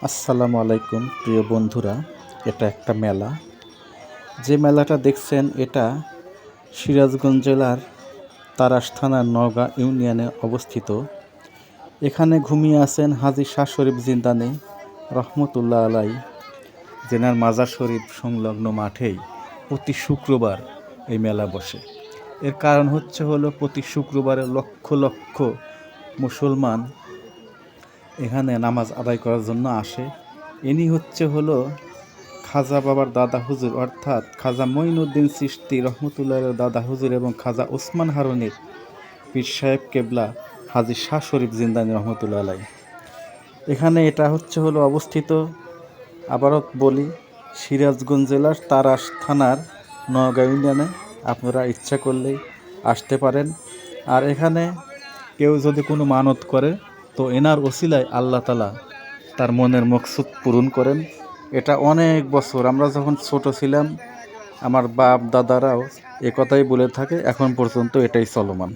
আসসালামু আলাইকুম প্রিয় বন্ধুরা। এটা একটা মেলা। যে মেলাটা দেখছেন এটা সিরাজগঞ্জ জেলার তাড়াশ থানার নওগাঁ ইউনিয়নে অবস্থিত। এখানে ঘুমিয়ে আছেন হাজী শাহ শরীফ জিন্দানি রহমতুল্লাহ আলাই, জেনার মাজার শরীফ সংলগ্ন মাঠেই প্রতি শুক্রবার এই মেলা বসে। এর কারণ হলো প্রতি শুক্রবারে লক্ষ লক্ষ মুসলমান এখানে নামাজ আদায় করার জন্য আসে। ইনি হলো খাজা বাবার দাদা হুজুর, অর্থাৎ খাজা মঈনুদ্দিন চিশতি রহমতুল্লাহর দাদা হুজুর এবং খাজা ওসমান হারুনির পীর সাহেব কেবলা হাজী শাহ শরীফ জিন্দানি রহমতুল্লাহ আলাই। এখানে এটা হলো অবস্থিত, আবারও বলি, সিরাজগঞ্জ জেলার তাড়াশ থানার নওগাঁ ইউনিয়নে। আপনারা ইচ্ছা করলেই আসতে পারেন। আর এখানে কেউ যদি কোনো মানত করে তো এনার ওসিলায় আল্লাহ তাআলা তার মনের মকসুদ পূরণ করেন। এটা অনেক বছর, আমরা যখন ছোট ছিলাম আমার বাপ দাদারাও একথাই বলে থাকে, এখন পর্যন্ত এটাই চলমান।